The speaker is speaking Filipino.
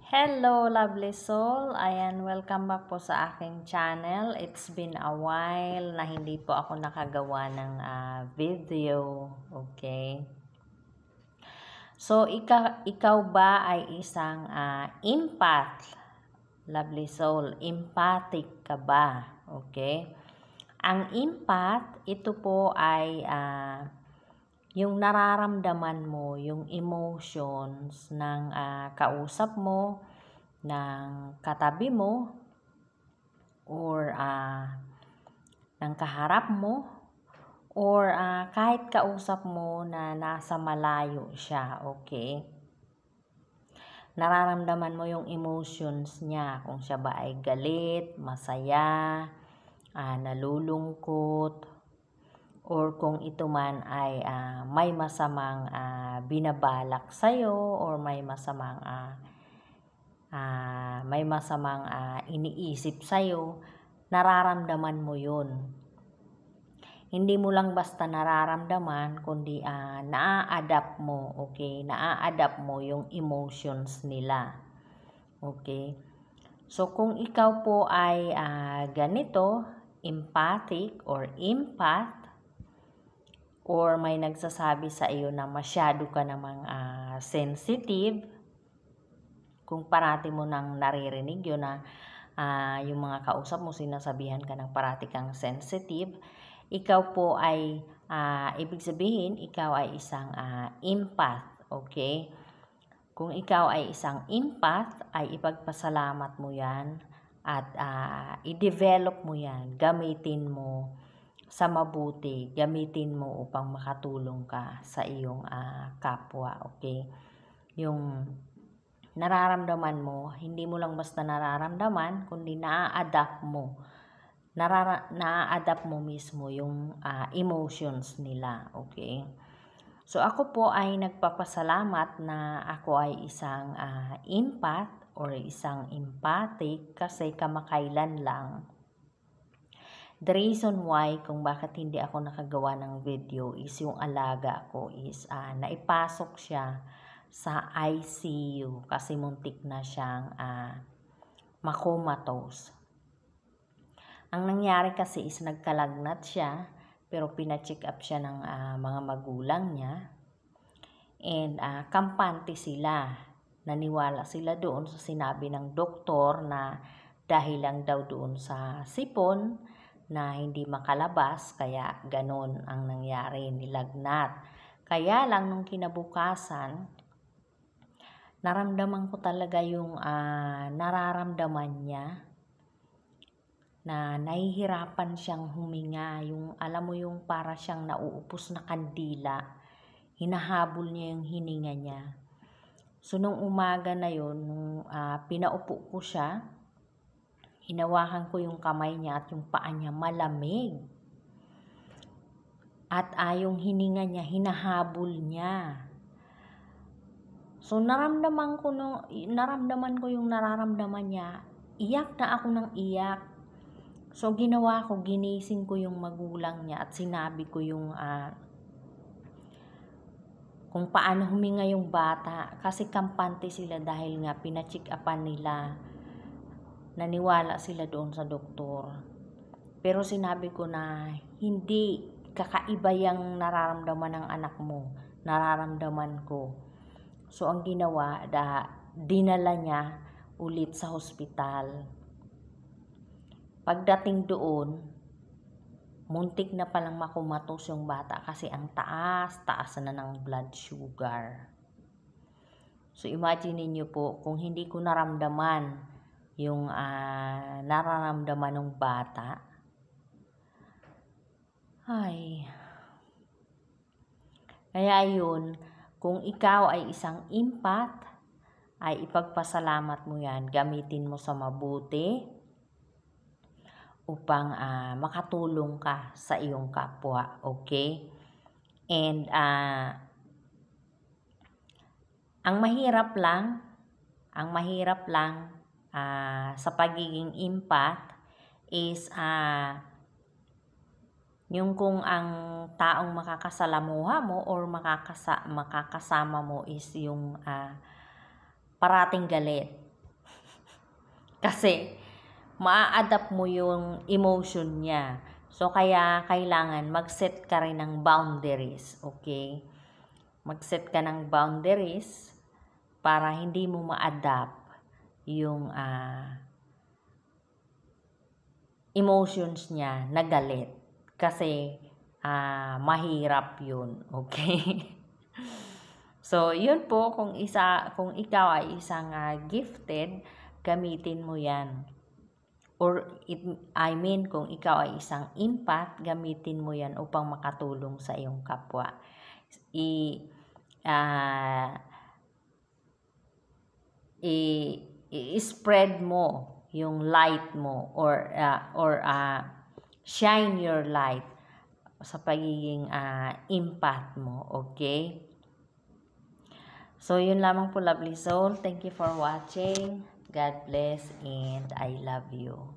Hello, lovely soul. Ayan, welcome back po sa aking channel. It's been a while na hindi po ako nakagawa ng video. Okay. So, ikaw ba ay isang empath? Lovely soul, empathic ka ba? Okay. Ang empath, ito po ay yung nararamdaman mo, yung emotions ng kausap mo, ng katabi mo, or ng kaharap mo, or kahit kausap mo na nasa malayo siya, okay? Nararamdaman mo yung emotions niya, kung siya ba ay galit, masaya, nalulungkot, or kung ito man ay may masamang binabalak sa'yo, or may masamang iniisip sa'yo, nararamdaman mo yun. Hindi mo lang basta nararamdaman, kundi naa-adapt mo, okay? Naa-adapt mo yung emotions nila, okay? So, kung ikaw po ay ganito, empathic or empath, or may nagsasabi sa iyo na masyado ka namang sensitive, kung parati mo nang naririnig yun na yung mga kausap mo sinasabihan ka ng parati kang sensitive, ikaw po ay ibig sabihin ikaw ay isang empath, okay? Kung ikaw ay isang empath, ay ipagpasalamat mo yan at i-develop mo yan, gamitin mo sa mabuti, gamitin mo upang makatulong ka sa iyong kapwa, okay? Yung nararamdaman mo, hindi mo lang basta nararamdaman, kundi naa-adapt mo. Na-adapt mo mismo yung emotions nila, okay? So, ako po ay nagpapasalamat na ako ay isang empath or isang empathic kasi kamakailan lang. The reason why kung bakit hindi ako nakagawa ng video is yung alaga ko is naipasok siya sa ICU kasi muntik na siyang makomatose. Ang nangyari kasi is nagkalagnat siya, pero pina-check up siya ng mga magulang niya, and kampante sila. Naniwala sila doon sa sinabi ng doktor na dahil lang daw doon sa sipon na hindi makalabas, kaya ganon ang nangyari, nilagnat. Kaya lang nung kinabukasan, naramdaman ko talaga yung nararamdaman niya, na nahihirapan siyang huminga, yung alam mo yung para siyang nauupos na kandila, hinahabol niya yung hininga niya. So nung umaga na yun, nung pinaupo ko siya, hinawakan ko yung kamay niya at yung paa niya malamig. At yung hininga niya, hinahabol niya. So naramdaman ko yung nararamdaman niya. Iyak na ako ng iyak. So ginawa ko, ginising ko yung magulang niya at sinabi ko yung kung paano huminga yung bata. Kasi kampante sila dahil nga pina-check upan nila. Naniwala sila doon sa doktor. Pero sinabi ko na hindi, kakaiba yung nararamdaman ng anak mo. Nararamdaman ko. So ang ginawa, dinala niya ulit sa hospital. Pagdating doon, muntik na palang makumatos yung bata kasi ang taas na ng blood sugar. So imagine niyo po, kung hindi ko naramdaman yung nararamdaman ng bata, ay, kaya yun, kung ikaw ay isang empath, ay ipagpasalamat mo yan, gamitin mo sa mabuti upang makatulong ka sa iyong kapwa, okay? And ang mahirap lang sa pagiging empath is yung kung ang taong makakasalamuha mo or makakasama mo is yung parating galit. Kasi, maa-adapt mo yung emotion niya. So, kaya kailangan mag-set ka rin ng boundaries, okay? Mag-set ka ng boundaries para hindi mo ma-adapt yung emotions niya na galit. Kasi, mahirap yun, okay? So, yun po, kung ikaw ay isang gifted, gamitin mo yan. Kung ikaw ay isang empath, gamitin mo yan upang makatulong sa iyong kapwa. I-spread mo yung light mo or shine your light sa pagiging empath mo, okay? So, yun lamang po, lovely soul. Thank you for watching. God bless and I love you.